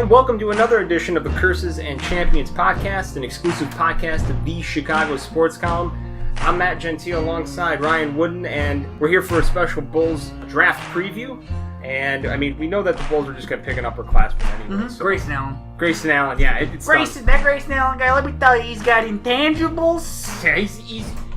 and welcome to another edition of the Curses and Champions podcast, an exclusive podcast of the Chicago Sports Column. I'm Matt Gentile alongside Ryan Wooden, and we're here for a special Bulls draft preview. And, I mean, we know that the Bulls are just going to pick an upperclassman anyway. So. Grayson Allen. Grayson Allen, yeah. That Grayson Allen guy, let me tell you, he's got intangibles. Yeah,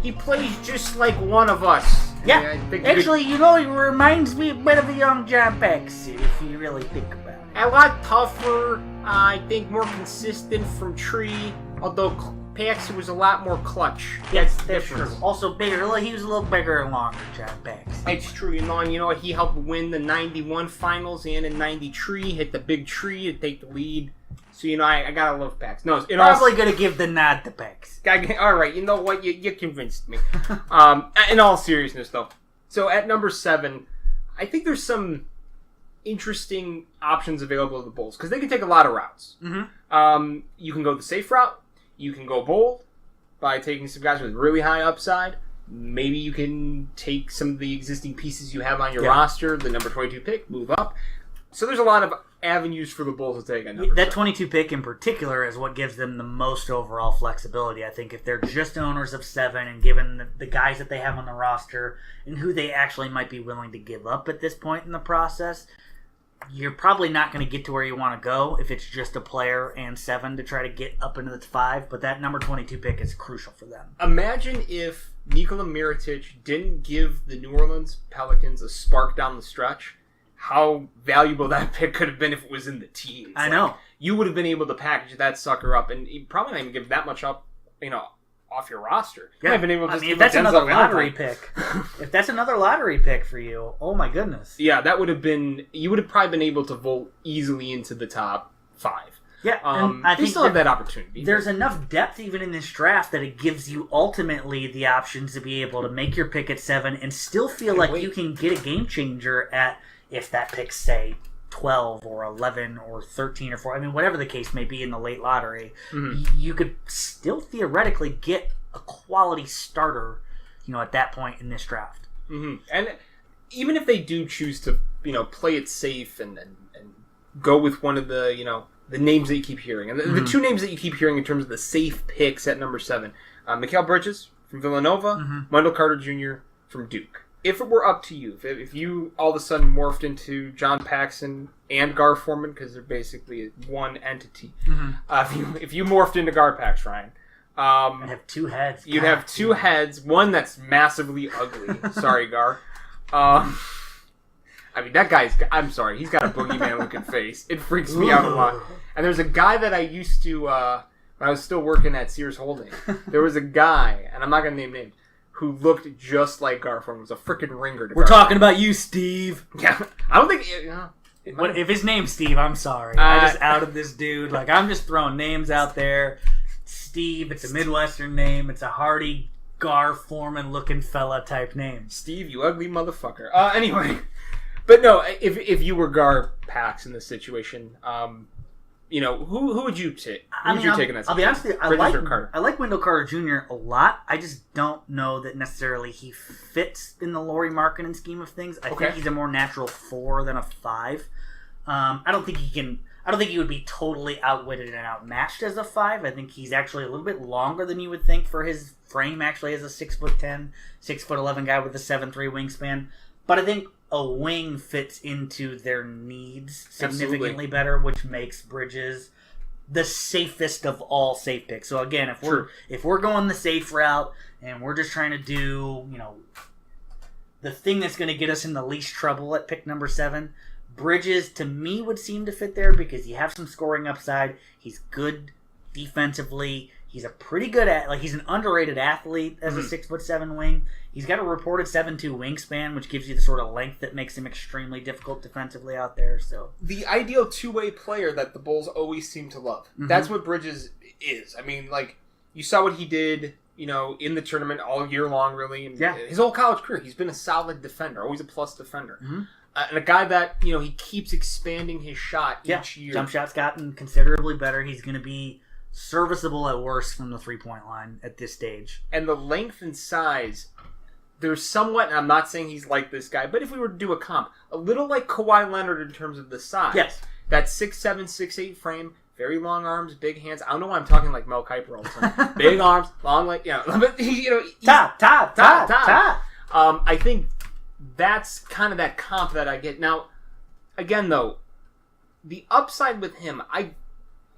he plays just like one of us. Yeah. Actually, he reminds me a bit of a young John Paxson, if you really think about it. A lot tougher, I think more consistent from Tree, although Paxson was a lot more clutch. Yes, that's true. Also bigger. He was a little bigger and longer, John Paxson. It's true. You know what? He helped win the 91 finals and in 93, hit the big tree to take the lead. So, I gotta love Paxson. No, probably gonna give the nod to Paxson. All right, you know what? You convinced me. In all seriousness, though. So, at number 7, I think there's some interesting options available to the Bulls because they can take a lot of routes. Mm-hmm. You can go the safe route. You can go bold by taking some guys with really high upside. Maybe you can take some of the existing pieces you have on your roster, the number 22 pick, move up. So there's a lot of avenues for the Bulls to take. That 22 pick in particular is what gives them the most overall flexibility. I think if they're just owners of 7 and given the guys that they have on the roster and who they actually might be willing to give up at this point in the process, you're probably not going to get to where you want to go if it's just a player and 7 to try to get up into the 5, but that number 22 pick is crucial for them. Imagine if Nikola Mirotic didn't give the New Orleans Pelicans a spark down the stretch, how valuable that pick could have been if it was in the teens. I know. You would have been able to package that sucker up and you probably not even give that much up, off your roster. Yeah. If that's another lottery pick. If that's another lottery pick for you, oh my goodness. Yeah, that would have been, you would have probably been able to vote easily into the top 5. Yeah, I think still have that opportunity. There's enough depth even in this draft that it gives you ultimately the options to be able to make your pick at 7 and still feel like you can get a game changer at, if that pick's, say, 12 or 11 or 13 or 4, whatever the case may be in the late lottery, you could still theoretically get a quality starter, at that point in this draft. Mm-hmm. And even if they do choose to, play it safe and go with one of the, the names that you keep hearing, and the two names that you keep hearing in terms of the safe picks at number 7, Mikal Bridges from Villanova, Wendell Carter Jr. from Duke. If it were up to you, if you all of a sudden morphed into John Paxson and Gar Forman, because they're basically one entity, if you morphed into Gar Pax, Ryan, I'd have 2 heads. You'd have 2 heads, one that's massively ugly. Sorry, Gar. That guy's, I'm sorry, he's got a boogeyman-looking face. It freaks me out a lot. And there's a guy that I used to, when I was still working at Sears Holding, there was a guy, and I'm not going to name names, who looked just like Gar Forman. Was a freaking ringer. We're talking about you, Steve. Yeah, I don't think... if his name's Steve, I'm sorry. I just outed this dude. I'm just throwing names out there. Steve, it's a Midwestern name. It's a hearty Gar Forman-looking fella type name. Steve, you ugly motherfucker. Anyway. But no, if you were Gar Pax in this situation... who would you take? Who would you take in that situation? I'll be honest with you, I like Wendell Carter Jr. a lot. I just don't know that necessarily he fits in the Lauri Markkanen scheme of things. I think he's a more natural 4 than a 5. I don't think he would be totally outwitted and outmatched as a 5. I think he's actually a little bit longer than you would think for his frame, actually, as a 6'10", 6'11" guy with a 7'3" wingspan. But I think a wing fits into their needs significantly better, which makes Bridges the safest of all safe picks. So again, if we're going the safe route and we're just trying to do, the thing that's going to get us in the least trouble at pick number 7, Bridges to me would seem to fit there because you have some scoring upside. He's good defensively. He's a pretty good he's an underrated athlete as a 6'7" wing. He's got a reported 7'2" wingspan, which gives you the sort of length that makes him extremely difficult defensively out there. So the ideal two-way player that the Bulls always seem to love. That's what Bridges is. You saw what he did, in the tournament all year long, really. And his whole college career, he's been a solid defender, always a plus defender. And a guy that, he keeps expanding his shot each year. Jump shot's gotten considerably better. He's going to be serviceable at worst from the three-point line at this stage. And the length and size, they're somewhat, and I'm not saying he's like this guy, but if we were to do a comp, a little like Kawhi Leonard in terms of the size. Yes. That 6'7", 6'8" frame, very long arms, big hands. I don't know why I'm talking like Mel Kiper all the time. Big arms, long leg, but top. I think that's kind of that comp that I get. Now, again though, the upside with him,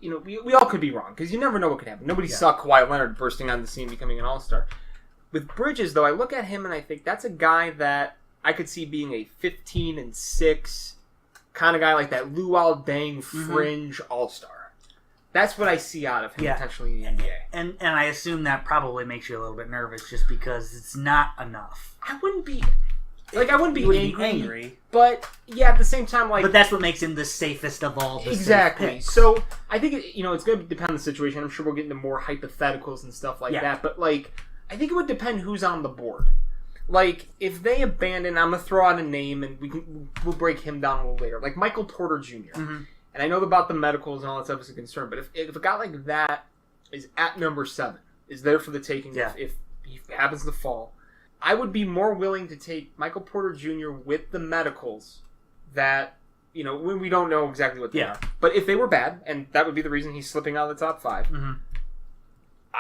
we all could be wrong because you never know what could happen. Nobody saw Kawhi Leonard bursting on the scene, becoming an all-star. With Bridges, though, I look at him and I think that's a guy that I could see being a 15-6 kind of guy, like that Luol Deng fringe all-star. That's what I see out of him potentially in the NBA. And I assume that probably makes you a little bit nervous just because it's not enough. I wouldn't be angry. But at the same time, but that's what makes him the safest of all the exactly. safe picks. So I think it's going to depend on the situation. I'm sure we'll get into more hypotheticals and stuff like that. But I think it would depend who's on the board. Like if they abandon, I'm gonna throw out a name and we'll break him down a little later. Like Michael Porter Jr. And I know about the medicals and all that stuff is a concern, but if a guy like that is at number 7, is there for the taking if he happens to fall, I would be more willing to take Michael Porter Jr. with the medicals that, when we don't know exactly what they are. But if they were bad, and that would be the reason he's slipping out of the top 5,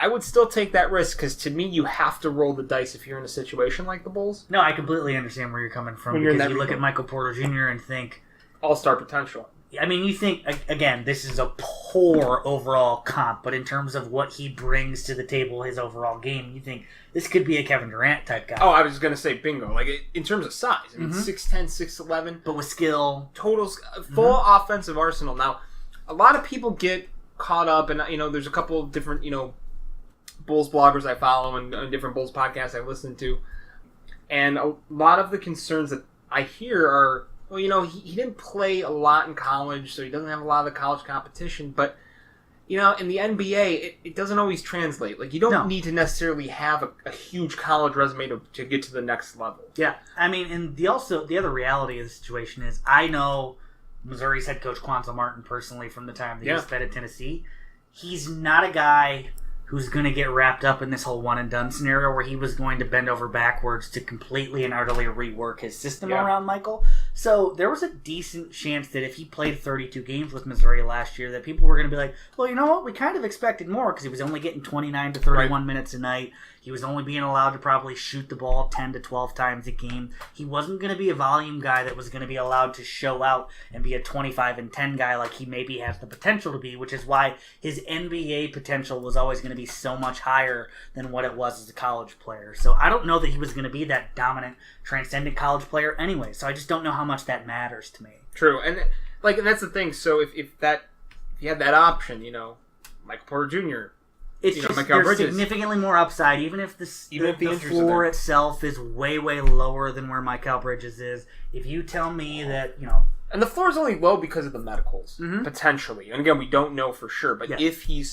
I would still take that risk because to me, you have to roll the dice if you're in a situation like the Bulls. No, I completely understand where you're coming from because you look at Michael Porter Jr. and think all-star potential. I mean, you think, again, this is a poor overall comp, but in terms of what he brings to the table, his overall game, you think this could be a Kevin Durant type guy. Oh, I was going to say bingo. Like, in terms of size. I mean, 6'10", 6'11". But with skill. Totals, full offensive arsenal. Now, a lot of people get caught up, and, there's a couple of different, Bulls bloggers I follow and different Bulls podcasts I listen to. And a lot of the concerns that I hear are, he didn't play a lot in college, so he doesn't have a lot of the college competition. But, in the NBA, it doesn't always translate. Like, you don't need to necessarily have a huge college resume to get to the next level. Yeah. I mean, and the other reality of the situation is I know Missouri's head coach Quanzo Martin personally from the time that he spent at Tennessee. He's not a guy who's going to get wrapped up in this whole one-and-done scenario where he was going to bend over backwards to completely and utterly rework his system around Michael. So there was a decent chance that if he played 32 games with Missouri last year, that people were going to be like, well, you know what? We kind of expected more because he was only getting 29 to 31 minutes a night. He was only being allowed to probably shoot the ball 10 to 12 times a game. He wasn't going to be a volume guy that was going to be allowed to show out and be a 25 and 10 guy like he maybe has the potential to be, which is why his NBA potential was always going to be so much higher than what it was as a college player. So I don't know that he was going to be that dominant, transcendent college player anyway. So I just don't know how much that matters to me. True. And that's the thing. So if you had that option, Michael Porter Jr., it's just there's significantly more upside, even if the floor itself is way, way lower than where Mikal Bridges is. If you tell me that, and the floor is only low because of the medicals, potentially. And again, we don't know for sure. But if he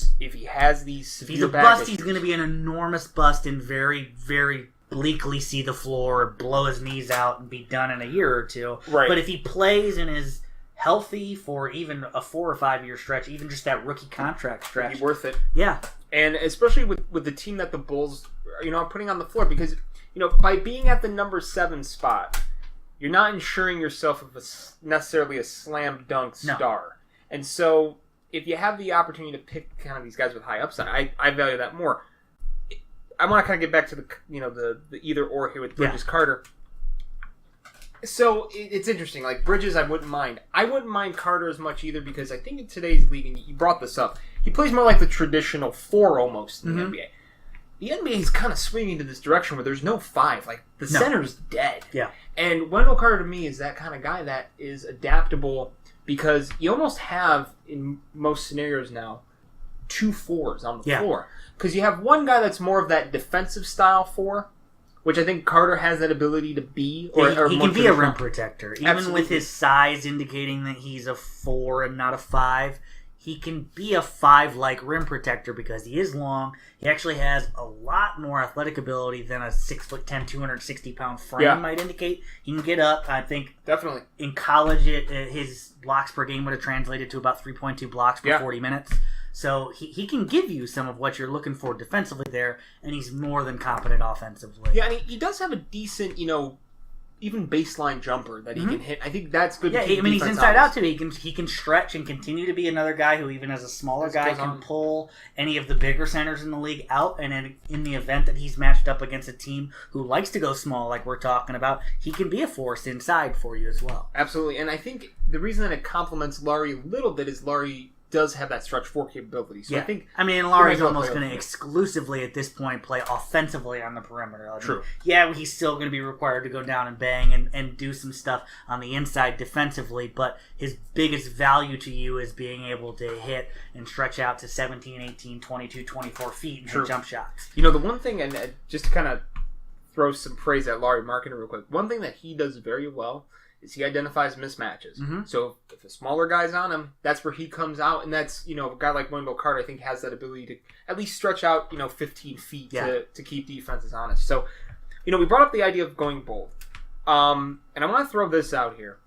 has these severe if he's a bust, he's going to be an enormous bust and very, very bleakly see the floor, blow his knees out, and be done in a year or two. Right. But if he plays and is healthy for even a 4 or 5 year stretch, even just that rookie contract stretch, it'd be worth it. Yeah. And especially with the team that the Bulls, are putting on the floor, because by being at the number 7 spot, you're not ensuring yourself of necessarily a slam dunk star. And so, if you have the opportunity to pick kind of these guys with high upside, I value that more. I want to kind of get back to the either or here with Bridges Carter. So it's interesting. Like Bridges, I wouldn't mind. I wouldn't mind Carter as much either because I think in today's league, and you brought this up, he plays more like the traditional 4 almost in the NBA. The NBA is kind of swinging to this direction where there's no 5. Like the center's dead. Yeah. And Wendell Carter to me is that kind of guy that is adaptable because you almost have in most scenarios now 2 4s on the floor because you have one guy that's more of that defensive style 4. Which I think Carter has that ability to be. Or he can be a rim protector. Even with his size indicating that he's a 4 and not a 5, he can be a 5-like rim protector because he is long. He actually has a lot more athletic ability than a 6'10", 260-pound frame might indicate. He can get up. I think definitely in college, his blocks per game would have translated to about 3.2 blocks per 40 minutes. So he can give you some of what you're looking for defensively there, and he's more than competent offensively. Yeah, and he does have a decent, even baseline jumper that he can hit. I think that's good. Yeah, I mean, he's inside out too. He can stretch and continue to be another guy who, even as a smaller guy, can pull any of the bigger centers in the league out. And in the event that he's matched up against a team who likes to go small, like we're talking about, he can be a force inside for you as well. Absolutely, and I think the reason that it complements Laurie a little bit is Laurie does have that stretch 4 capability. So I mean, Laurie's almost going to exclusively at this point play offensively on the perimeter. True. Yeah, he's still going to be required to go down and bang and do some stuff on the inside defensively, but his biggest value to you is being able to hit and stretch out to 17, 18, 22, 24 feet and hit jump shots. You know, the one thing, and just to kind of throw some praise at Laurie Markkinen real quick, one thing that he does very well is he identifies mismatches. Mm-hmm. So if a smaller guy's on him, that's where he comes out, and that's, a guy like Wendell Carter, I think, has that ability to at least stretch out, 15 feet to keep defenses honest. So, we brought up the idea of going bold. And I want to throw this out here.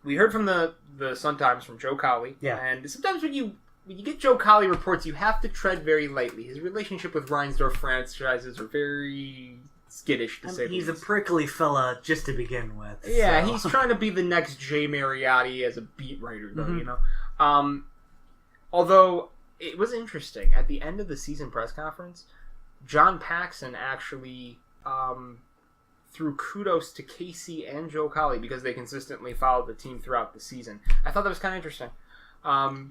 We heard from the Sun-Times from Joe Cowley. Yeah. And sometimes when you get Joe Cowley reports, you have to tread very lightly. His relationship with Reinsdorf franchises are very skittish, to say the least. He's a prickly fella just to begin with. Yeah, so. He's trying to be the next Jay Mariotti as a beat writer, though, Although, it was interesting. At the end of the season press conference, John Paxson actually threw kudos to Casey and Joe Cowley because they consistently followed the team throughout the season. I thought that was kind of interesting.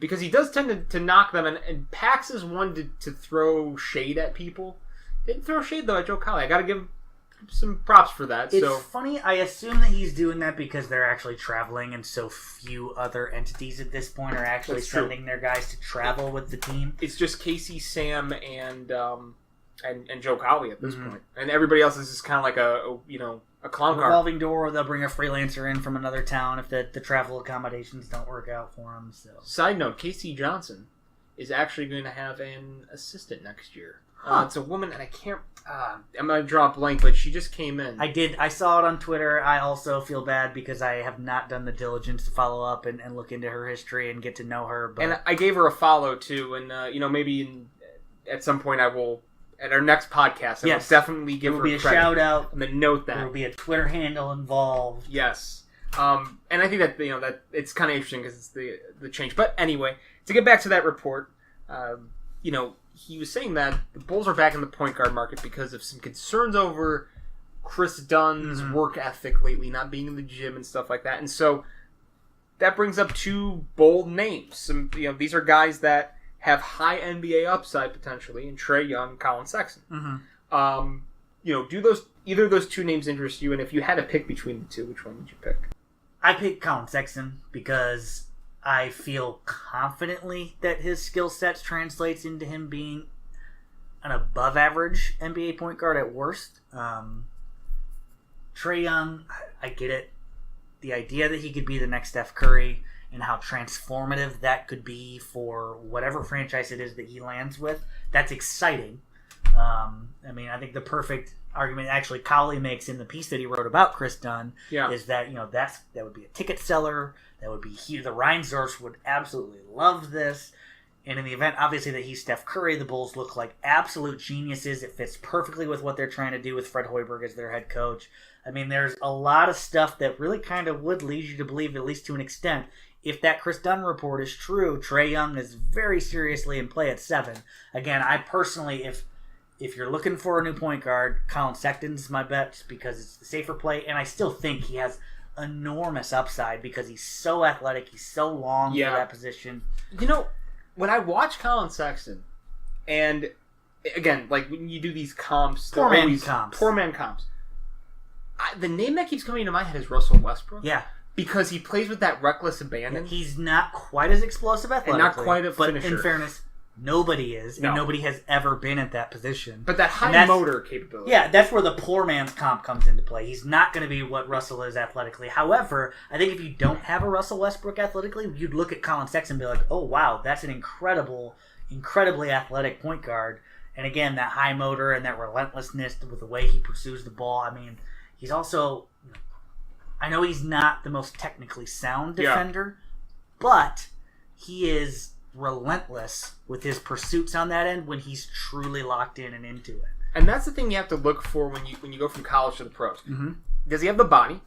Because he does tend to knock them, and Pax is one to throw shade at people. Didn't throw shade, though, at Joe Cowley. I got to give him some props for that. It's funny. I assume that he's doing that because they're actually traveling, and so few other entities at this point are actually sending their guys to travel with the team. It's just Casey, Sam, and Joe Cowley at this point, and everybody else is just kind of like a clown car. Revolving door. They'll bring a freelancer in from another town if the travel accommodations don't work out for them. So, side note: Casey Johnson is actually going to have an assistant next year. It's a woman, and I can't. I'm going to draw a blank, but she just came in. I saw it on Twitter. I also feel bad because I have not done the diligence to follow up and look into her history and get to know her. But... And I gave her a follow, too, and, maybe at some point I will, at our next podcast, I will definitely give her credit. There will be a shout-out. I'm going to note that. There will be a Twitter handle involved. Yes. And I think that, that it's kind of interesting because it's the change. But anyway, to get back to that report, he was saying that the Bulls are back in the point guard market because of some concerns over Chris Dunn's work ethic lately, not being in the gym and stuff like that. And so that brings up 2 bold names. These are guys that have high NBA upside potentially, and Trae Young, Colin Sexton. Do either of those 2 names interest you? And if you had to pick between the 2, which one would you pick? I pick Colin Sexton because I feel confidently that his skill sets translates into him being an above-average NBA point guard at worst. Trae Young, I get it. The idea that he could be the next Steph Curry and how transformative that could be for whatever franchise it is that he lands with, that's exciting. I think the perfect argument actually Cowley makes in the piece that he wrote about Chris Dunn is that that would be a ticket seller. That would be the Reinsdorfs would absolutely love this. And in the event, obviously, that he's Steph Curry, the Bulls look like absolute geniuses. It fits perfectly with what they're trying to do with Fred Hoiberg as their head coach. I mean, there's a lot of stuff that really kind of would lead you to believe, at least to an extent, if that Chris Dunn report is true, Trae Young is very seriously in play at 7. Again, I personally, if you're looking for a new point guard, Colin Sexton's my bet because it's the safer play, and I still think he has enormous upside because he's so athletic, he's so long for that position. When I watch Colin Sexton, and again, like when you do these comps, poor man comps, the name that keeps coming to my head is Russell Westbrook. Yeah. Because he plays with that reckless abandon. Yeah, he's not quite as explosive athletically. And not quite a finisher. But in fairness, nobody is, and nobody has ever been at that position. But that high motor capability. Yeah, that's where the poor man's comp comes into play. He's not going to be what Russell is athletically. However, I think if you don't have a Russell Westbrook athletically, you'd look at Colin Sexton and be like, oh, wow, that's an incredibly athletic point guard. And again, that high motor and that relentlessness with the way he pursues the ball. I mean, he's also... I know he's not the most technically sound defender, but he is relentless with his pursuits on that end when he's truly locked in and into it. And that's the thing you have to look for when you go from college to the pros. does he have the body?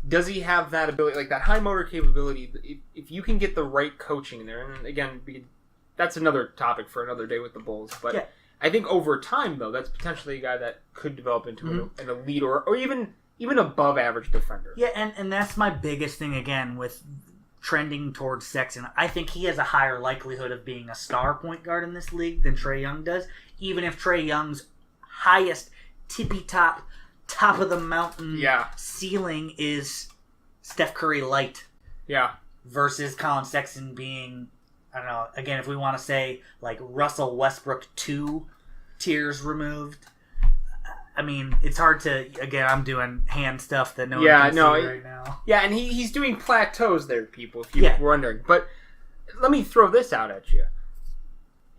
Does he have that ability, like that high motor capability? If you can get the right coaching in there, and again, that's another topic for another day with the Bulls. But I think over time, though, that's potentially a guy that could develop into an elite or even above average defender. Yeah, and that's my biggest thing again with trending towards Sexton. I think he has a higher likelihood of being a star point guard in this league than Trae Young does, even if Trae Young's highest top of the mountain ceiling is Steph Curry light. Yeah. Versus Colin Sexton being, I don't know, again, if we want to say like Russell Westbrook 2 tiers removed. I mean, it's hard to, again, I'm doing hand stuff that no one can see right now. Yeah, and he's doing plateaus there, people, if you're wondering. But let me throw this out at you.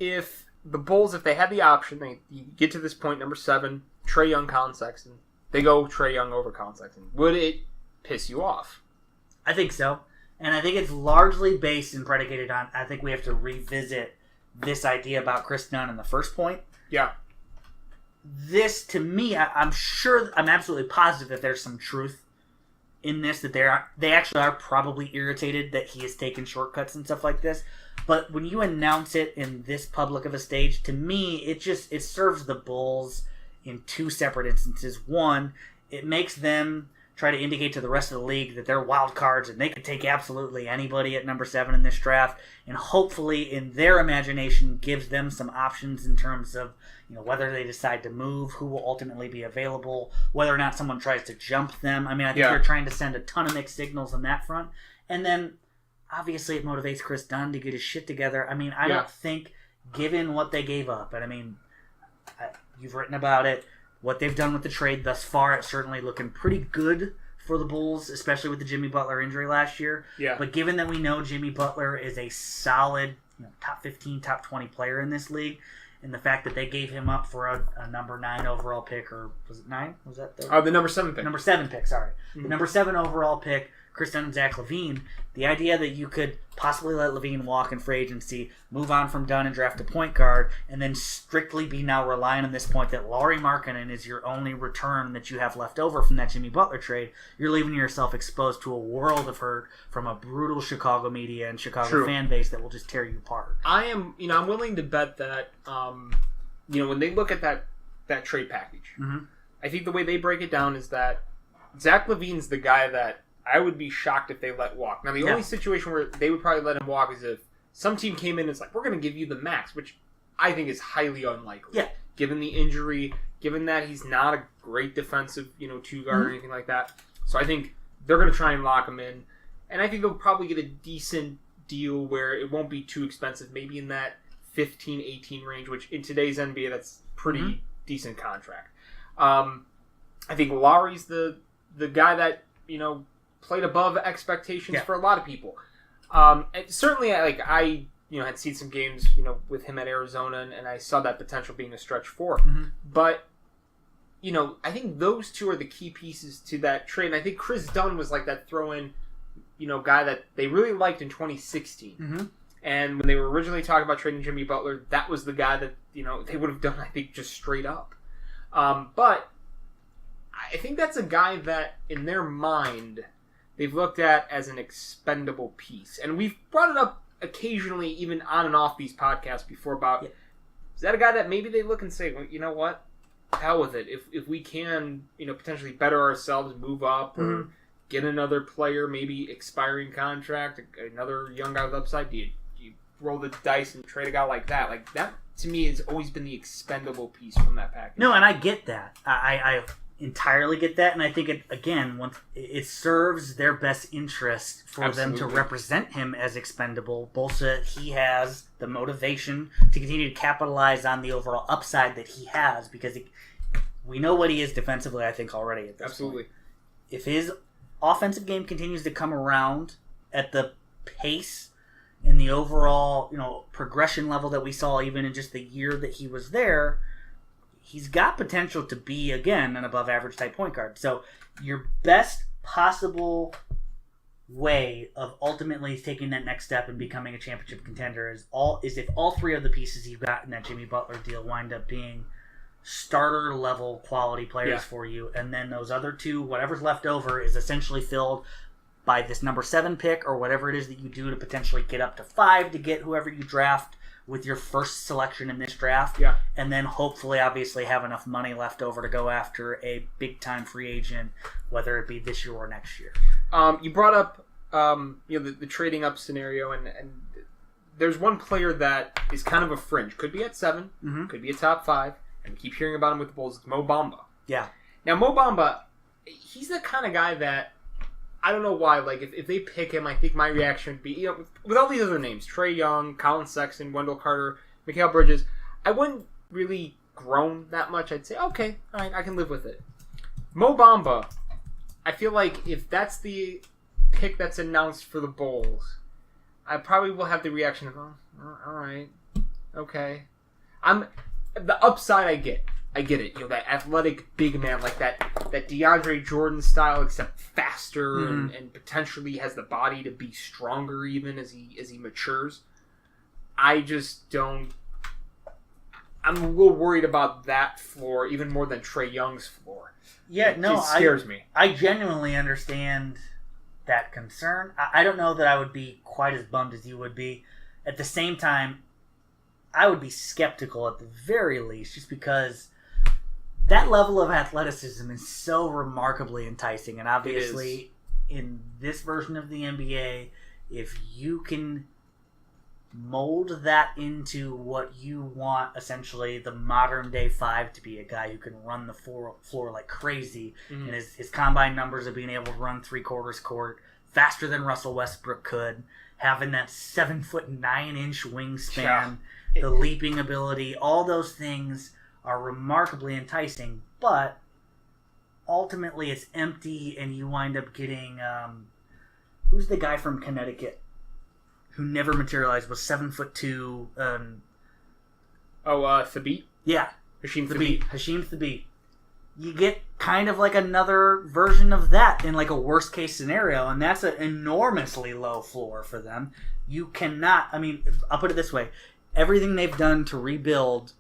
If the Bulls, if they had the option, they get to this point, number 7, Trae Young, Colin Sexton, they go Trae Young over Colin Sexton. Would it piss you off? I think so. And I think it's largely based and predicated on, I think we have to revisit this idea about Chris Dunn in the first point. Yeah. This, to me, I'm absolutely positive that there's some truth in this, that they actually are probably irritated that he has taken shortcuts and stuff like this. But when you announce it in this public of a stage, to me, it serves the Bulls in 2 separate instances. One, it makes them try to indicate to the rest of the league that they're wild cards and they could take absolutely anybody at number 7 in this draft, and hopefully in their imagination gives them some options in terms of, whether they decide to move, who will ultimately be available, whether or not someone tries to jump them. I mean, I think they're trying to send a ton of mixed signals on that front. And then obviously it motivates Chris Dunn to get his shit together. I mean, I don't think, given what they gave up, and I mean, you've written about it, what they've done with the trade thus far, it's certainly looking pretty good for the Bulls, especially with the Jimmy Butler injury last year. Yeah. But given that we know Jimmy Butler is a solid top 15, top 20 player in this league, and the fact that they gave him up for a number 9 overall pick, or was it 9? Was that the number 7 pick? Number 7 pick, sorry. Mm-hmm. The number 7 overall pick, Chris Dunn and Zach LaVine, the idea that you could possibly let LaVine walk in free agency, move on from Dunn and draft a point guard, and then strictly be now relying on this point that Lauri Markkanen is your only return that you have left over from that Jimmy Butler trade, you're leaving yourself exposed to a world of hurt from a brutal Chicago media and Chicago fan base that will just tear you apart. I'm willing to bet that, when they look at that trade package, I think the way they break it down is that Zach LaVine's the guy that I would be shocked if they let walk. Now, the only situation where they would probably let him walk is if some team came in and it's like, we're going to give you the max, which I think is highly unlikely. Yeah. Given the injury, given that he's not a great defensive, 2-guard or anything like that. So I think they're going to try and lock him in. And I think they'll probably get a decent deal where it won't be too expensive, maybe in that 15, 18 range, which in today's NBA, that's pretty decent contract. I think Lauri's the guy that, played above expectations for a lot of people. And certainly, I had seen some games, with him at Arizona, and I saw that potential being a stretch 4. But, I think those two are the key pieces to that trade. And I think Chris Dunn was like that throw-in, guy that they really liked in 2016. And when they were originally talking about trading Jimmy Butler, that was the guy that, they would have done, I think, just straight up. But I think that's a guy that, in their mind, they've looked at as an expendable piece. And we've brought it up occasionally, even on and off these podcasts before, about, is that a guy that maybe they look and say, well, you know what? Hell with it. If we can, potentially better ourselves, move up, or get another player, maybe expiring contract, another young guy with upside, do you roll the dice and trade a guy like that? Like, that, to me, has always been the expendable piece from that package. No, and I get that. I entirely get that, and I think it serves their best interest for them to represent him as expendable, both so that he has the motivation to continue to capitalize on the overall upside that he has, because we know what he is defensively, I think, already at this point. If his offensive game continues to come around at the pace and the overall, progression level that we saw even in just the year that he was there, he's got potential to be, again, an above-average type point guard. So your best possible way of ultimately taking that next step and becoming a championship contender is if all 3 of the pieces you've got in that Jimmy Butler deal wind up being starter level quality players for you, and then those other 2, whatever's left over, is essentially filled by this number 7 pick or whatever it is that you do to potentially get up to 5 to get whoever you draft with your first selection in this draft. Yeah. And then hopefully, obviously, have enough money left over to go after a big-time free agent, whether it be this year or next year. You brought up the trading up scenario, and there's one player that is kind of a fringe. Could be at 7, could be a top 5, and we keep hearing about him with the Bulls. It's Mo Bamba. Yeah. Now, Mo Bamba, he's the kind of guy that, I don't know why, like, if they pick him, I think my reaction would be, with all these other names, Trae Young, Colin Sexton, Wendell Carter, Mikal Bridges, I wouldn't really groan that much. I'd say, okay, all right, I can live with it. Mo Bamba, I feel like if that's the pick that's announced for the Bulls, I probably will have the reaction of, oh, all right, okay. The upside I get it. That athletic big man, like that DeAndre Jordan style, except faster and potentially has the body to be stronger even as he matures. I just don't. I'm a little worried about that floor even more than Trae Young's floor. Yeah, it scares me. I genuinely understand that concern. I don't know that I would be quite as bummed as you would be. At the same time, I would be skeptical at the very least, just because that level of athleticism is so remarkably enticing. And obviously, in this version of the NBA, if you can mold that into what you want, essentially the modern day 5 to be, a guy who can run the floor like crazy, and his combine numbers of being able to run 3/4 court faster than Russell Westbrook could, having that 7'9" wingspan, the leaping ability, all those things are remarkably enticing, but ultimately it's empty, and you wind up getting who's the guy from Connecticut who never materialized, was 7'2". Thabit? Yeah. Hashim Thabit. Hashim Thabit. You get kind of like another version of that in like a worst case scenario, and that's an enormously low floor for them. You cannot, I'll put it this way. Everything they've done to rebuild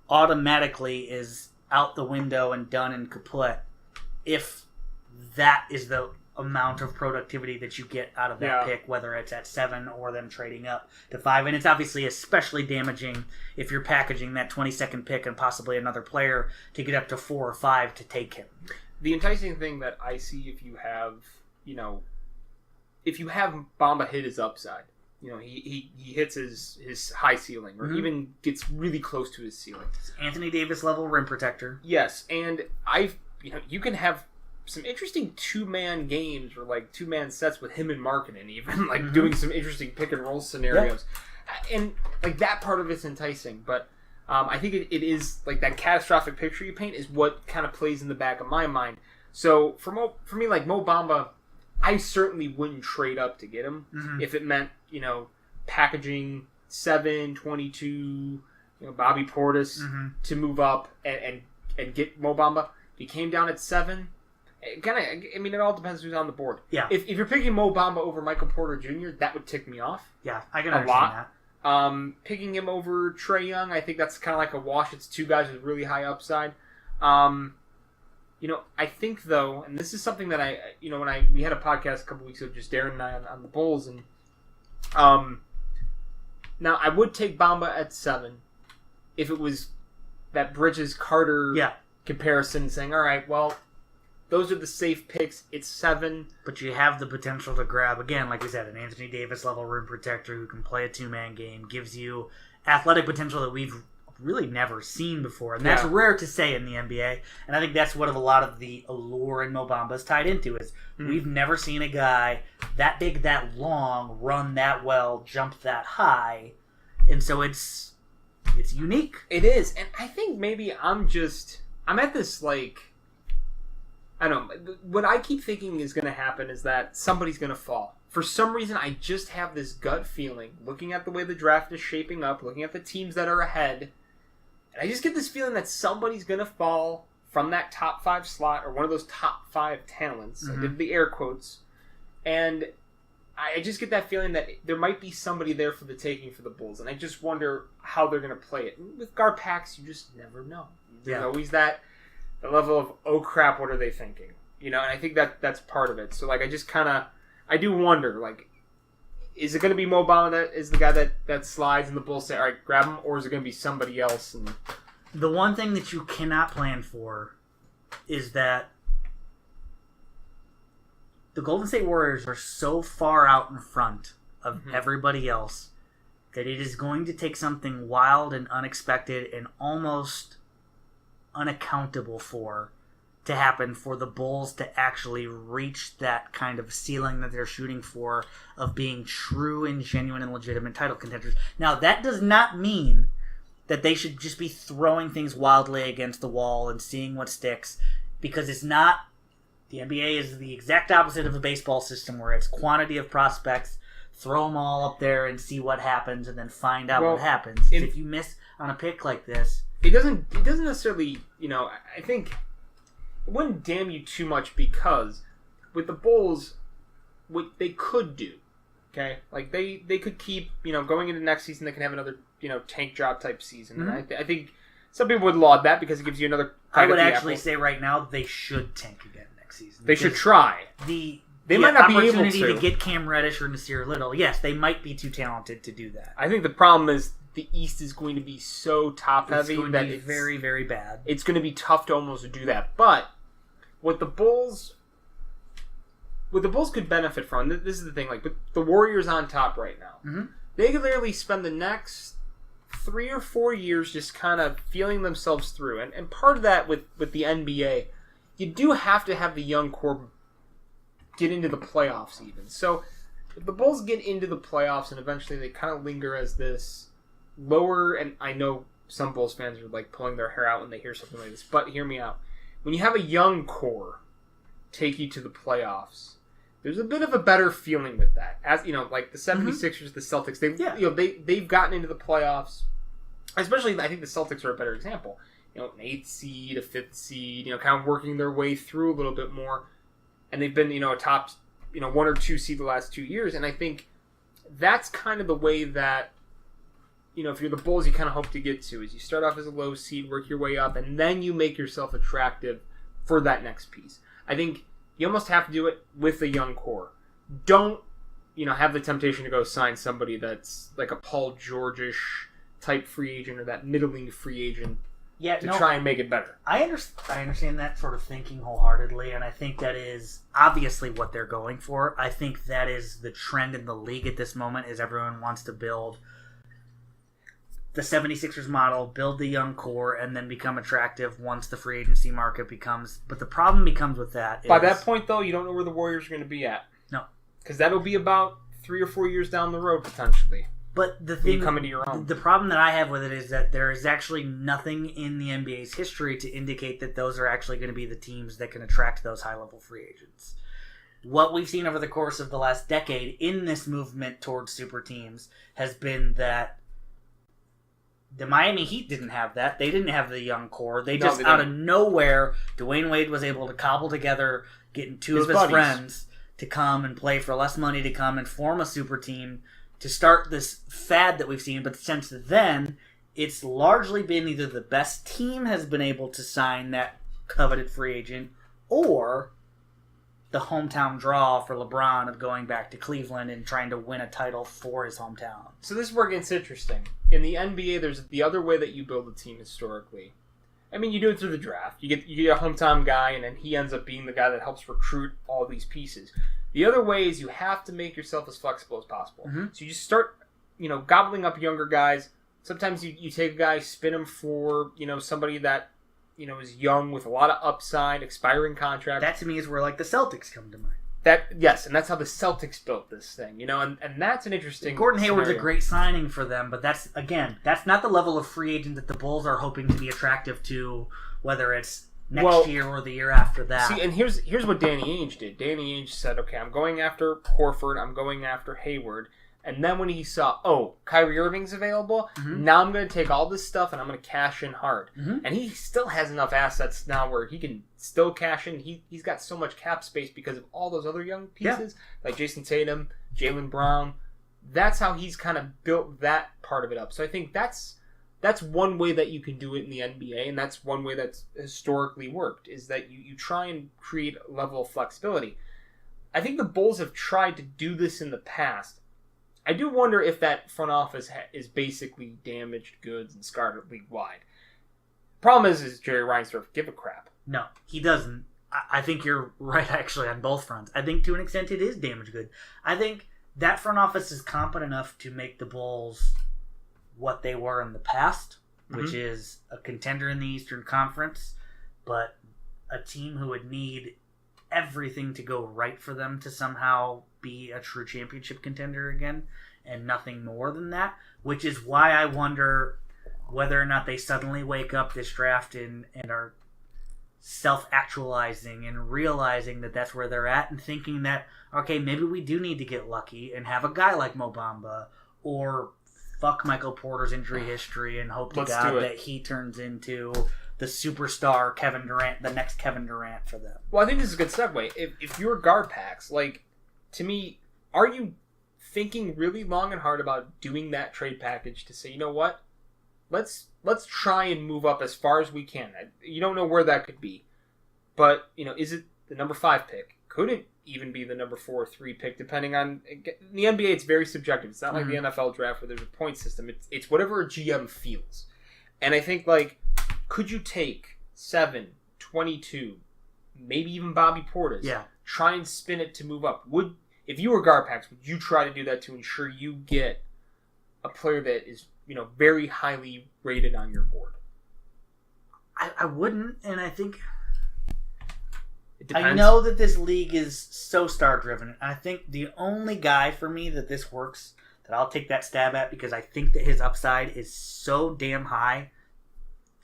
automatically is out the window and done and kaput if that is the amount of productivity that you get out of that pick, whether it's at 7 or them trading up to 5. And it's obviously especially damaging if you're packaging that 22nd pick and possibly another player to get up to 4 or 5 to take him. The enticing thing that I see if you have Bamba hit his upside, he hits his high ceiling, or even gets really close to his ceiling. It's Anthony Davis level rim protector. Yes, and you can have some interesting 2-man games or like 2-man sets with him and Markkanen, even doing some interesting pick and roll scenarios, and like that part of it's enticing. But I think it is like that catastrophic picture you paint is what kind of plays in the back of my mind. So for me, like Mo Bamba, I certainly wouldn't trade up to get him if it meant packaging 7, 22, Bobby Portis to move up and get Mo Bamba. If he came down at 7. It all depends who's on the board. Yeah. If you're picking Mo Bamba over Michael Porter Jr., that would tick me off. Yeah, I can understand that. Picking him over Trae Young, I think that's kind of like a wash. It's 2 guys with really high upside. I think though, and this is something that we had a podcast a couple weeks ago, just Darren and I on the Bulls, and now I would take Bamba at 7 if it was that Bridges Carter comparison, saying, all right, well, those are the safe picks. It's 7. But you have the potential to grab, again, like we said, an Anthony Davis level rim protector who can play a 2-man game, gives you athletic potential that we've really never seen before. And that's rare to say in the NBA. And I think that's what a lot of the allure in Mo Bamba is tied into, is we've never seen a guy that big, that long, run that well, jump that high. And so it's unique. It is. And I think maybe I'm at this, like, I don't know. What I keep thinking is going to happen is that somebody's going to fall. For some reason, I just have this gut feeling, looking at the way the draft is shaping up, looking at the teams that are ahead, and I just get this feeling that somebody's going to fall from that top 5 slot, or one of those top 5 talents. I did the air quotes. And I just get that feeling that there might be somebody there for the taking for the Bulls, and I just wonder how they're going to play it. And with Garpax, you just never know. There's always the level of, oh crap, what are they thinking? And I think that's part of it. So, like, I do wonder, like, is it going to be Mo Bamba that is the guy that slides and the Bulls say, all right, grab him, or is it going to be somebody else? And the one thing that you cannot plan for is that the Golden State Warriors are so far out in front of everybody else that it is going to take something wild and unexpected and almost unaccountable for to happen for the Bulls to actually reach that kind of ceiling that they're shooting for of being true and genuine and legitimate title contenders. Now, that does not mean that they should just be throwing things wildly against the wall and seeing what sticks, because it's not. The NBA is the exact opposite of a baseball system where it's quantity of prospects, throw them all up there and see what happens and then find out what happens. If you miss on a pick like this, it doesn't necessarily, I think it wouldn't damn you too much, because with the Bulls, what they could do, okay, like they could keep, going into next season, they can have another, tank job type season. And I think some people would laud that because it gives you another. I would actually say right now they should tank again next season. They should try. They might not be able opportunity to get Cam Reddish or Nasir Little. Yes, they might be too talented to do that. I think the problem is the East is going to be so top heavy that it's very, very bad. It's going to be tough to almost do that. But what the Bulls could benefit from, this is the thing, like, but the Warriors on top right now, they could literally spend the next 3 or 4 years just kind of feeling themselves through. And part of that with the NBA, you do have to have the young core get into the playoffs even. So if the Bulls get into the playoffs and eventually they kind of linger as this lower, and I know some Bulls fans are like pulling their hair out when they hear something like this, but hear me out. When you have a young core take you to the playoffs, there's a bit of a better feeling with that. As like the 76ers, the Celtics, they've gotten into the playoffs. Especially, I think the Celtics are a better example. An 8th seed, a 5th seed, kind of working their way through a little bit more. And they've been, a top, 1 or 2 seed the last 2 years. And I think that's kind of the way that, if you're the Bulls, you kind of hope to get to, is you start off as a low seed, work your way up, and then you make yourself attractive for that next piece. I think you almost have to do it with a young core. Don't, have the temptation to go sign somebody that's like a Paul George-ish type free agent or that middling free agent try and make it better. I understand that sort of thinking wholeheartedly, and I think that is obviously what they're going for. I think that is the trend in the league at this moment, is everyone wants to build the 76ers model, build the young core, and then become attractive once the free agency market becomes... But the problem becomes with that is... By that point, though, you don't know where the Warriors are going to be at. No. Because that'll be about 3 or 4 years down the road, potentially. But the thing... come into your own. The problem that I have with it is that there is actually nothing in the NBA's history to indicate that those are actually going to be the teams that can attract those high-level free agents. What we've seen over the course of the last decade in this movement towards super teams has been that the Miami Heat didn't have that. They didn't have the young core. They out of nowhere, Dwayne Wade was able to cobble together, getting two of his friends to come and play for less money, to come and form a super team to start this fad that we've seen. But since then, it's largely been either the best team has been able to sign that coveted free agent, or the hometown draw for LeBron of going back to Cleveland and trying to win a title for his hometown. So this is where it gets interesting. In the NBA, there's the other way that you build a team historically. I mean, you do it through the draft. You get a hometown guy, and then he ends up being the guy that helps recruit all these pieces. The other way is you have to make yourself as flexible as possible. Mm-hmm. So you just start, gobbling up younger guys. Sometimes you take a guy, spin him for, somebody that, is young with a lot of upside, expiring contract. That to me is where the Celtics come to mind. Yes, and that's how the Celtics built this thing, and that's an interesting Gordon Hayward's scenario. A great signing for them, but that's not the level of free agent that the Bulls are hoping to be attractive to, whether it's next year or the year after that. See, and here's what Danny Ainge did. Danny Ainge said, okay, I'm going after Horford, I'm going after Hayward, and then when he saw, Kyrie Irving's available, now I'm going to take all this stuff and I'm going to cash in hard. Mm-hmm. And he still has enough assets now where he can still cash in. He's got so much cap space because of all those other young pieces, like Jason Tatum, Jaylen Brown. That's how he's kind of built that part of it up. So I think that's one way that you can do it in the NBA, and that's one way that's historically worked, is that you try and create a level of flexibility. I think the Bulls have tried to do this in the past. I do wonder if that front office is basically damaged goods and scarred league-wide. Problem is Jerry Reinsdorf give a crap. No, he doesn't. I think you're right, actually, on both fronts. I think to an extent it is damaged good. I think that front office is competent enough to make the Bulls what they were in the past, which is a contender in the Eastern Conference, but a team who would need everything to go right for them to somehow be a true championship contender again, and nothing more than that, which is why I wonder whether or not they suddenly wake up this draft and are self-actualizing and realizing that that's where they're at and thinking that, okay, maybe we do need to get lucky and have a guy like Mo Bamba, or fuck Michael Porter's injury history and hope to God that he turns into the superstar Kevin Durant, the next Kevin Durant for them. Well, I think this is a good segue. If you're Garpax, like, to me, are you thinking really long and hard about doing that trade package to say, you know what, let's try and move up as far as we can? You don't know where that could be, but is it the number 5 pick? Could it even be the number 4 or 3 pick, depending on... In the NBA, it's very subjective. It's not like the NFL draft where there's a point system. It's whatever a GM feels. And I think, like, could you take 7, 22, maybe even Bobby Portis, try and spin it to move up? If you were Garpax, would you try to do that to ensure you get a player that is, very highly rated on your board? I wouldn't, and I think... Depends. I know that this league is so star-driven. I think the only guy for me that this works, that I'll take that stab at, because I think that his upside is so damn high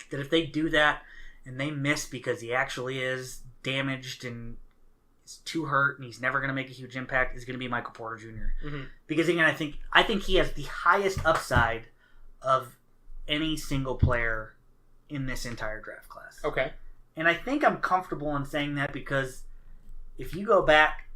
that if they do that and they miss because he actually is damaged and is too hurt and he's never going to make a huge impact, is going to be Michael Porter Jr. Because again, I think he has the highest upside of any single player in this entire draft class. Okay. And I think I'm comfortable in saying that because if you go back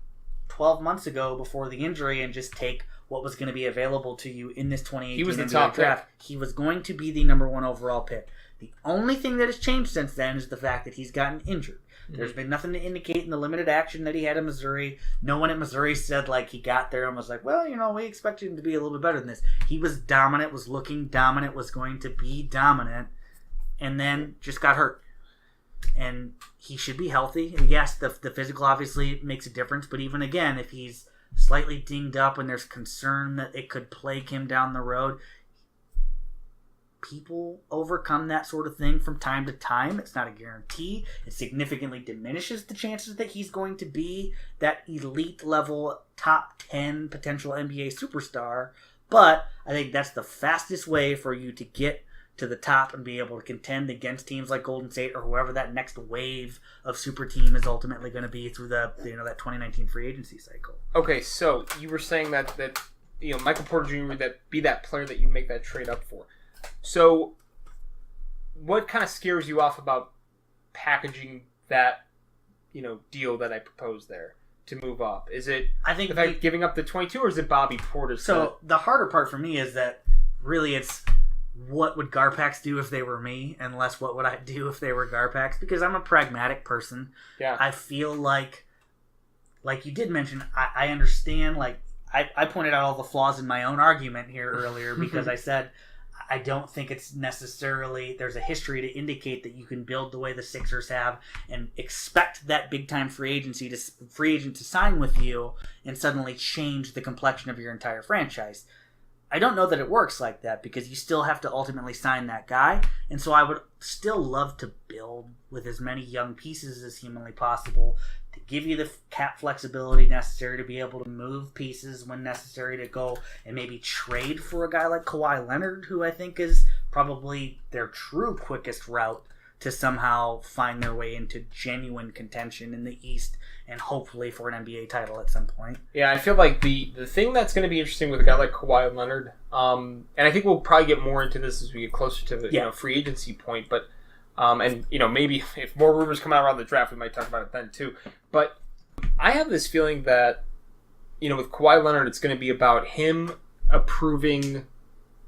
12 months ago before the injury and just take what was going to be available to you in this 2018 he was the NBA top draft, he was going to be the number 1 overall pick. The only thing that has changed since then is the fact that he's gotten injured. There's been nothing to indicate in the limited action that he had in Missouri. No one at Missouri said, like, he got there and was like, well, we expected him to be a little bit better than this. He was dominant, was looking dominant, was going to be dominant, and then just got hurt. And he should be healthy. Yes, the physical obviously makes a difference, but even again, if he's slightly dinged up and there's concern that it could plague him down the road, people overcome that sort of thing from time to time. It's not a guarantee. It significantly diminishes the chances that he's going to be that elite level top 10 potential NBA superstar, but I think that's the fastest way for you to get to the top and be able to contend against teams like Golden State or whoever that next wave of super team is ultimately going to be through the that 2019 free agency cycle. Okay, so you were saying that Michael Porter Jr. would be that player that you make that trade up for. So what kind of scares you off about packaging that deal that I proposed there to move up? Is it giving up the 22, or is it Bobby Porter? So the harder part for me is that really it's what would Garpax do if they were me, and less what would I do if they were Garpax, because I'm a pragmatic person. Yeah. I feel like you did mention, I understand, like, I pointed out all the flaws in my own argument here earlier because I said I don't think it's necessarily, there's a history to indicate that you can build the way the Sixers have and expect that big-time free agent to sign with you and suddenly change the complexion of your entire franchise. I don't know that it works like that because you still have to ultimately sign that guy. And so I would still love to build with as many young pieces as humanly possible to give you the cap flexibility necessary to be able to move pieces when necessary, to go and maybe trade for a guy like Kawhi Leonard, who I think is probably their true quickest route to somehow find their way into genuine contention in the East and hopefully for an NBA title at some point. Yeah, I feel like the thing that's going to be interesting with a guy like Kawhi Leonard, and I think we'll probably get more into this as we get closer to the free agency point, but maybe if more rumors come out around the draft, we might talk about it then too. But I have this feeling that with Kawhi Leonard, it's going to be about him approving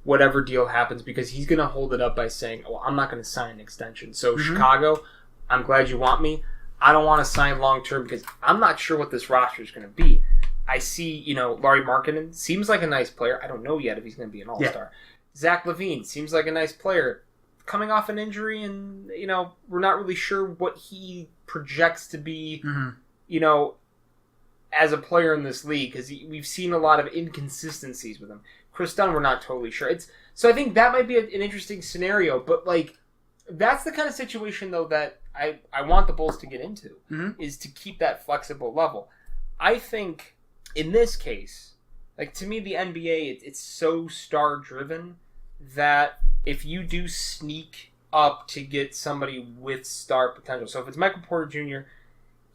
whatever deal happens because he's going to hold it up by saying, well, I'm not going to sign an extension. So Chicago, I'm glad you want me. I don't want to sign long-term because I'm not sure what this roster is going to be. I see, Lauri Markkanen seems like a nice player. I don't know yet if he's going to be an all-star. Yeah. Zach LaVine seems like a nice player. Coming off an injury and, we're not really sure what he projects to be, as a player in this league because we've seen a lot of inconsistencies with him. Chris Dunn, we're not totally sure. So I think that might be an interesting scenario, but that's the kind of situation though that I want the Bulls to get into is to keep that flexible level. I think in this case, to me the NBA it's so star driven that if you do sneak up to get somebody with star potential, so if it's Michael Porter Jr.,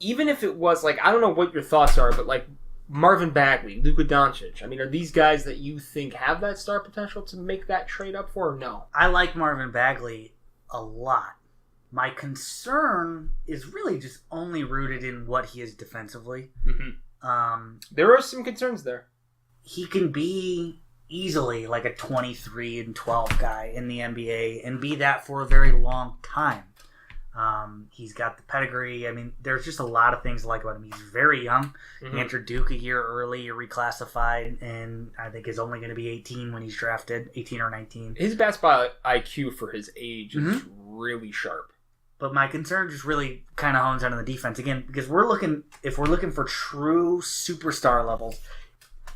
even if it was I don't know what your thoughts are, but Marvin Bagley, Luka Doncic, are these guys that you think have that star potential to make that trade up for or no? I like Marvin Bagley a lot. My concern is really just only rooted in what he is defensively. There are some concerns there. He can be easily a 23 and 12 guy in the NBA and be that for a very long time. He's got the pedigree. There's just a lot of things I like about him. He's very young. He entered Duke a year early, reclassified, and I think is only going to be 18 when he's drafted, 18 or 19. His basketball IQ for his age is really sharp. But my concern just really kind of hones down on the defense again, because if we're looking for true superstar levels,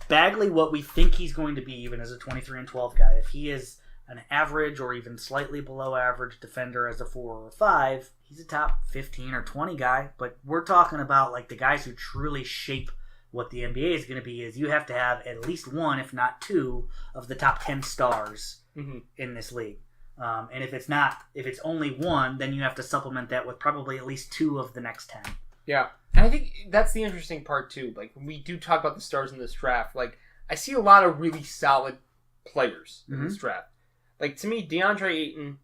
Bagley, what we think he's going to be, even as a 23 and 12 guy, if he is an average or even slightly below average defender as a 4 or a 5, he's a top 15 or 20 guy. But we're talking about the guys who truly shape what the NBA is going to be. Is you have to have at least one, if not two, of the top 10 stars in this league. And if it's only one, then you have to supplement that with probably at least two of the next 10. Yeah. And I think that's the interesting part too. When we do talk about the stars in this draft, I see a lot of really solid players in this draft. To me, DeAndre Ayton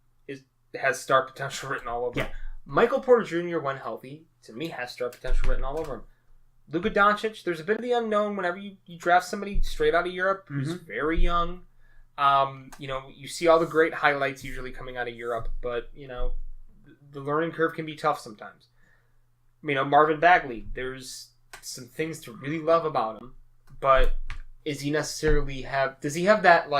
has star potential written all over him. Michael Porter Jr., when healthy, to me has star potential written all over him. Luka Doncic, there's a bit of the unknown whenever you draft somebody straight out of Europe who's very young. You see all the great highlights usually coming out of Europe, but, the learning curve can be tough sometimes. Marvin Bagley, there's some things to really love about him, but does he have that,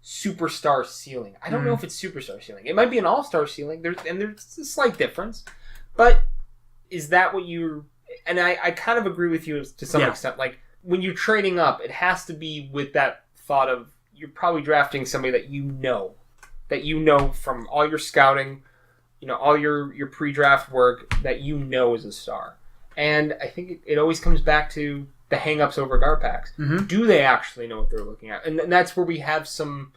superstar ceiling? I don't know if it's superstar ceiling. It might be an all-star ceiling, there's a slight difference, but is that what you're... And I kind of agree with you to some extent. When you're trading up, it has to be with that thought of you're probably drafting somebody that you know from all your scouting, all your pre-draft work, that is a star. And I think it always comes back to the hang-ups over Garpax. Do they actually know what they're looking at? And that's where we have some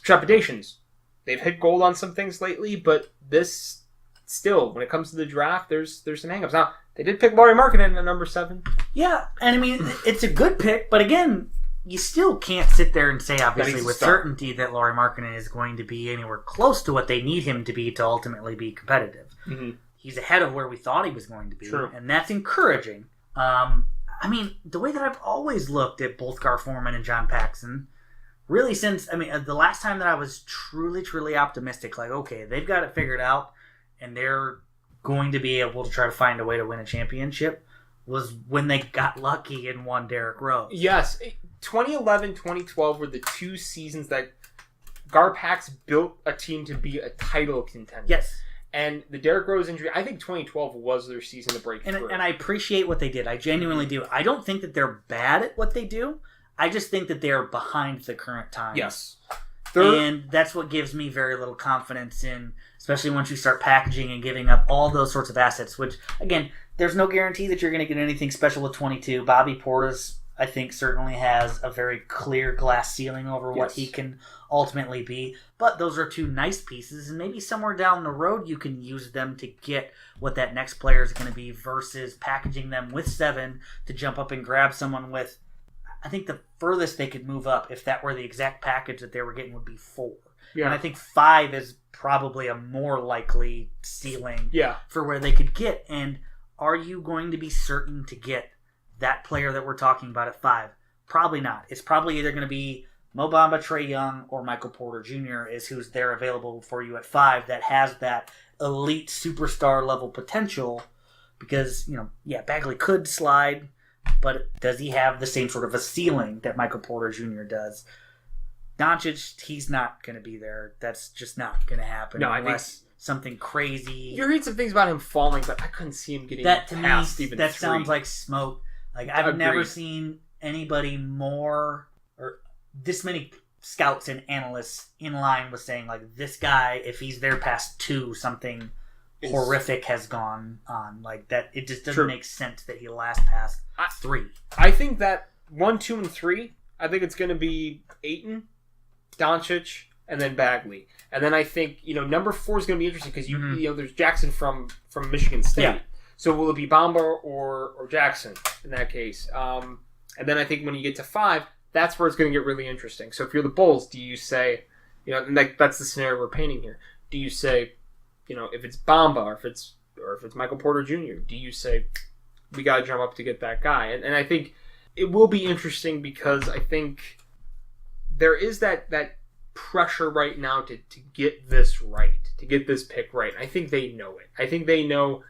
trepidations. They've hit gold on some things lately, but this still, when it comes to the draft, there's some hang-ups. Now, they did pick Lauri Markkanen at number 7. Yeah, and it's a good pick, but again, you still can't sit there and say, obviously, with certainty that Lauri Markkanen is going to be anywhere close to what they need him to be to ultimately be competitive. He's ahead of where we thought he was going to be, and that's encouraging. The way that I've always looked at both Gar Forman and John Paxson, really since, the last time that I was truly, truly optimistic, okay, they've got it figured out, and they're going to be able to try to find a way to win a championship, was when they got lucky and won Derrick Rose. Yes. 2011, 2012 were the 2 seasons that Garpax built a team to be a title contender. Yes. And the Derrick Rose injury, I think 2012 was their season to break through. And I appreciate what they did. I genuinely do. I don't think that they're bad at what they do. I just think that they're behind the current times. Yes. And that's what gives me very little confidence in, especially once you start packaging and giving up all those sorts of assets, which, again, there's no guarantee that you're going to get anything special with 22. Bobby Portis, I think, certainly has a very clear glass ceiling over what he can ultimately be. But those are 2 nice pieces, and maybe somewhere down the road you can use them to get what that next player is going to be versus packaging them with 7 to jump up and grab someone with. I think the furthest they could move up, if that were the exact package that they were getting, would be 4. Yeah. And I think 5 is probably a more likely ceiling for where they could get. And are you going to be certain to get that player that we're talking about at 5? Probably not. It's probably either going to be Mo Bamba, Trae Young, or Michael Porter Jr. is who's there available for you at 5 that has that elite superstar level potential. Because, Bagley could slide, but does he have the same sort of a ceiling that Michael Porter Jr. does? Doncic, he's not going to be there. That's just not going to happen unless something crazy. You're reading some things about him falling, but I couldn't see him getting that to past me, even that 3. sounds like smoke. Like I've never seen anybody more or this many scouts and analysts in line with saying like this guy, if he's there past 2, something horrific has gone on. Like that, it just doesn't make sense that he lasts past 3. I think that 1, 2, and 3. I think it's going to be Ayton, Doncic, and then Bagley. And then I think number 4 is going to be interesting because there's Jackson from Michigan State. Yeah. So will it be Bamba or Jackson in that case? And then I think when you get to 5, that's where it's going to get really interesting. So if you're the Bulls, do you say, and that's the scenario we're painting here. Do you say, if it's Bamba or if it's Michael Porter Jr., do you say we got to jump up to get that guy? And I think it will be interesting because I think there is that pressure right now to get this right, to get this pick right. I think they know it. I think they know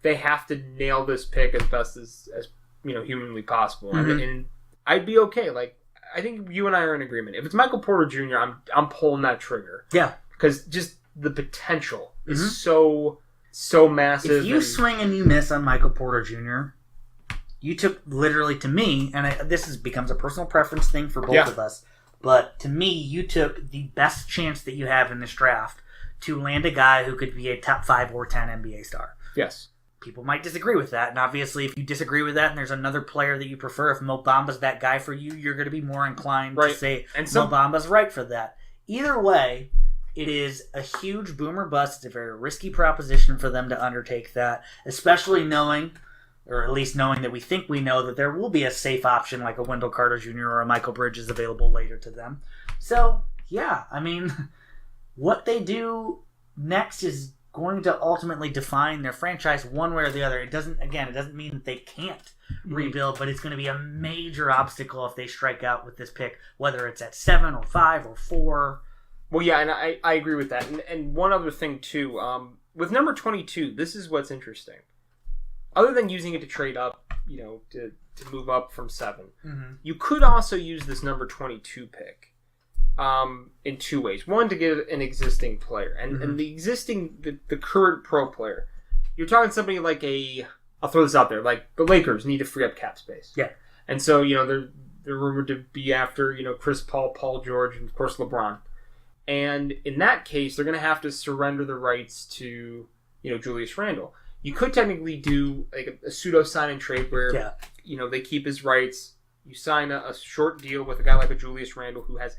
they have to nail this pick as best as humanly possible. Mm-hmm. And I'd be okay. Like I think you and I are in agreement. If it's Michael Porter Jr., I'm pulling that trigger. Yeah, because just the potential is so massive. If you swing and you miss on Michael Porter Jr., you took literally to me, and this becomes a personal preference thing for both of us. But to me, you took the best chance that you have in this draft to land a guy who could be a top 5 or 10 NBA star. Yes. People might disagree with that. And obviously, if you disagree with that and there's another player that you prefer, if Mo Bamba's that guy for you, you're going to be more inclined to say Mo Bamba's right for that. Either way, it is a huge boom or bust. It's a very risky proposition for them to undertake that, especially knowing, or at least knowing that we think we know that there will be a safe option like a Wendell Carter Jr. or a Michael Bridges available later to them. So, yeah, I mean, what they do next is going to ultimately define their franchise one way or the other. It doesn't mean that they can't rebuild, but it's going to be a major obstacle if they strike out with this pick, whether it's at 7 or 5 or 4. Well, yeah, and I agree with that. And one other thing, too, with number 22, this is what's interesting. Other than using it to trade up, to move up from 7, you could also use this number 22 pick in 2 ways. One, to get an existing player. And the current pro player. You're talking somebody like I'll throw this out there, like the Lakers need to free up cap space. Yeah. And so, they're rumored to be after, Chris Paul, Paul George, and of course LeBron. And in that case, they're going to have to surrender the rights to, Julius Randle. You could technically do like a pseudo sign and trade where, they keep his rights. You sign a short deal with a guy like a Julius Randle who has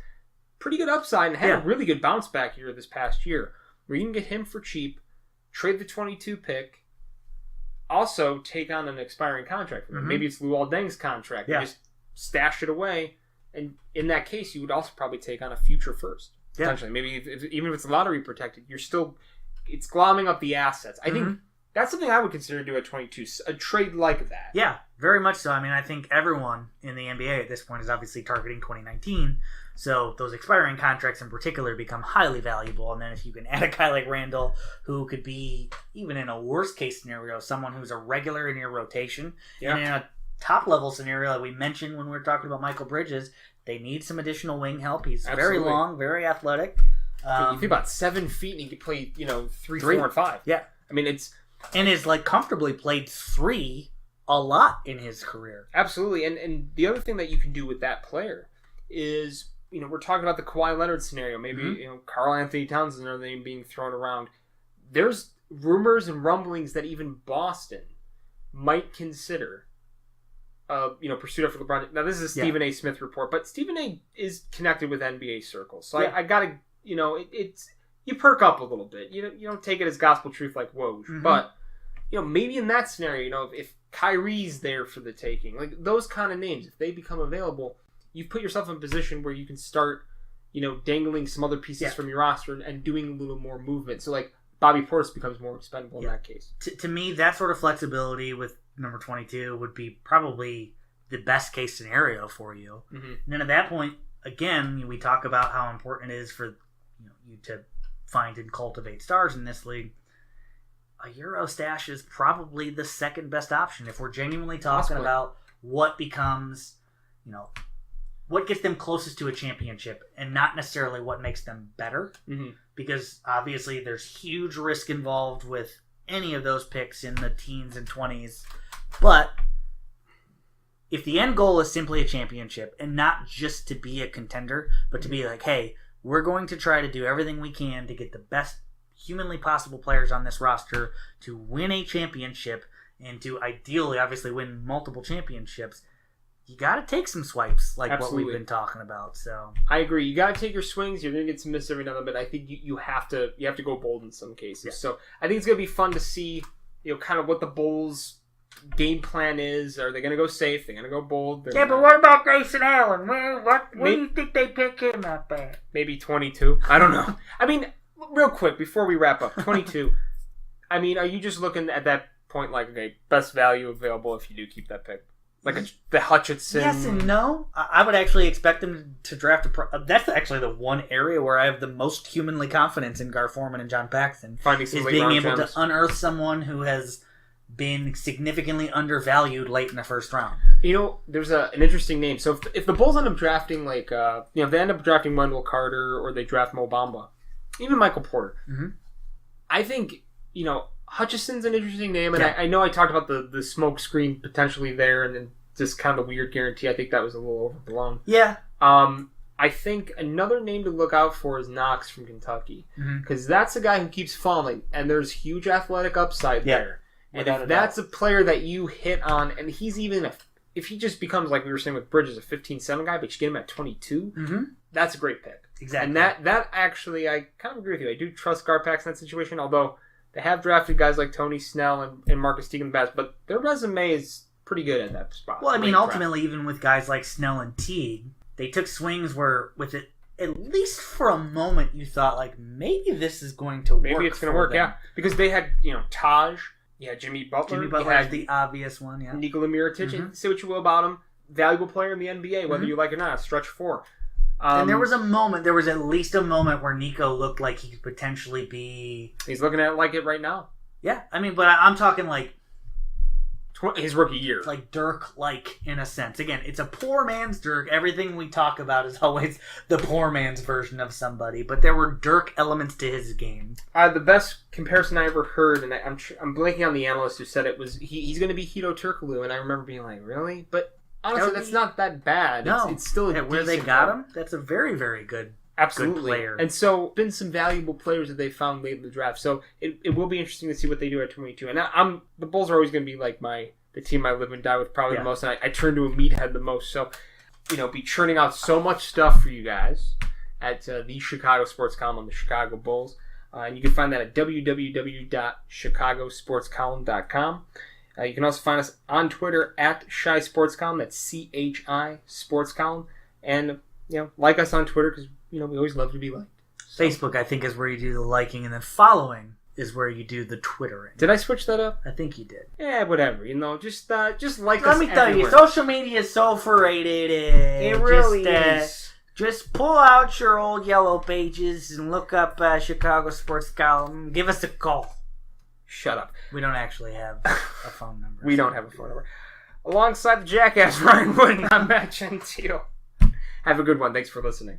pretty good upside and had a really good bounce back year this past year, where you can get him for cheap, trade the 22 pick, also take on an expiring contract. Maybe it's Luol Deng's contract. You just stash it away, and in that case, you would also probably take on a future first. Potentially. Maybe even if it's lottery protected, it's glomming up the assets. I think that's something I would consider to do at 22, a trade like that. Yeah, very much so. I mean, I think everyone in the NBA at this point is obviously targeting 2019, so those expiring contracts in particular become highly valuable. And then if you can add a guy like Randall, who could be, even in a worst case scenario, someone who's a regular in your rotation, and in a top level scenario that we mentioned when we were talking about Michael Bridges, they need some additional wing help. He's very long, very athletic. You think about 7 feet and he could play, 3, 4, and 5. Yeah. I mean, and has comfortably played 3 a lot in his career. Absolutely. And the other thing that you can do with that player is, we're talking about the Kawhi Leonard scenario. Maybe, Karl Anthony Towns is another name being thrown around. There's rumors and rumblings that even Boston might consider pursuit after LeBron. Now, this is a Stephen A. Smith report, but Stephen A. is connected with NBA circles. So I got to, it's you perk up a little bit. You don't take it as gospel truth like Woj. But, maybe in that scenario, if Kyrie's there for the taking, like those kind of names, if they become available, you've put yourself in a position where you can start, dangling some other pieces from your roster and doing a little more movement. So, like, Bobby Portis becomes more expendable in that case. To me, that sort of flexibility with number 22 would be probably the best case scenario for you. Mm-hmm. And then at that point, again, we talk about how important it is for you to find and cultivate stars in this league. A Euro stash is probably the second best option if we're genuinely talking about what becomes, what gets them closest to a championship and not necessarily what makes them better. Mm-hmm. Because obviously there's huge risk involved with any of those picks in the teens and 20s. But if the end goal is simply a championship and not just to be a contender, but to be like, hey, we're going to try to do everything we can to get the best humanly possible players on this roster to win a championship and to ideally, obviously, win multiple championships, you got to take some swipes like Absolutely. what we've been talking about. So I agree. You got to take your swings. You're going to get some misses every now and then, but I think you have to go bold in some cases. Yeah. So I think it's going to be fun to see, kind of what the Bulls' game plan is. Are they going to go safe? They're going to go bold. But what about Grayson Allen? What do you think they pick him up at? Maybe 22. I don't know. I mean, real quick before we wrap up, 22. I mean, are you just looking at that point like, okay, best value available if you do keep that pick? Like the Hutchinson? Yes and no. I would actually expect them to draft that's actually the one area where I have the most humanly confidence in Gar Forman and John Paxson. Finding some is late being round able gems. to unearth someone who has been significantly undervalued late in the first round. There's an interesting name. So if the Bulls end up drafting if they end up drafting Wendell Carter or they draft Mo Bamba, even Michael Porter, I think Hutchison's an interesting name, and I know I talked about the smoke screen potentially there, and then just kind of the weird guarantee. I think that was a little overblown. Yeah. I think another name to look out for is Knox from Kentucky, because that's a guy who keeps falling, and there's huge athletic upside there. And if that's a player that you hit on, and he's even if he just becomes, like we were saying with Bridges, a 15-7 guy, but you get him at 22, that's a great pick. Exactly. And that actually, I kind of agree with you. I do trust Garpax in that situation, although they have drafted guys like Tony Snell and Marcus Teague in the past, but their resume is pretty good at that spot. Well, I mean, ultimately, even with guys like Snell and Teague, they took swings where, with it, at least for a moment, you thought, like, maybe this is going to work. Maybe it's going to work, yeah. Because they had, Taj, Jimmy Butler. Jimmy Butler is the obvious one, yeah. Nikola Mirotic, say what you will about him, valuable player in the NBA, whether you like it or not, stretch 4. And there was at least a moment where Nico looked like he could potentially be... He's looking at it like it right now. Yeah, I mean, but I'm talking like... His rookie year. Like Dirk-like, in a sense. Again, it's a poor man's Dirk. Everything we talk about is always the poor man's version of somebody. But there were Dirk elements to his game. The best comparison I ever heard, and I'm blanking on the analyst who said it, was he's going to be Hito Turkoglu. And I remember being like, really? But honestly, that's not that bad. No. It's still a where they got him, that's a very, very good Absolutely. Good player. And so, been some valuable players that they found late in the draft. So, it will be interesting to see what they do at 22. And the Bulls are always going to be like the team I live and die with probably the most. And I turn to a meathead the most. So, be churning out so much stuff for you guys at the Chicago Sports Column on the Chicago Bulls. And you can find that at www.chicagosportscolumn.com. You can also find us on Twitter at Chi Sports Column. That's CHI Sports Column. And, like us on Twitter because, we always love to be liked. So. Facebook, I think, is where you do the liking, and then following is where you do the Twittering. Did I switch that up? I think you did. Yeah, whatever. Just like us. Let me tell you, social media is so overrated. It really is. Just pull out your old yellow pages and look up Chicago Sports Column. Give us a call. Shut up. We don't actually have a phone number. We don't have a phone number. Alongside the jackass Ryan Wood, I'm Matt Gentile. Have a good one. Thanks for listening.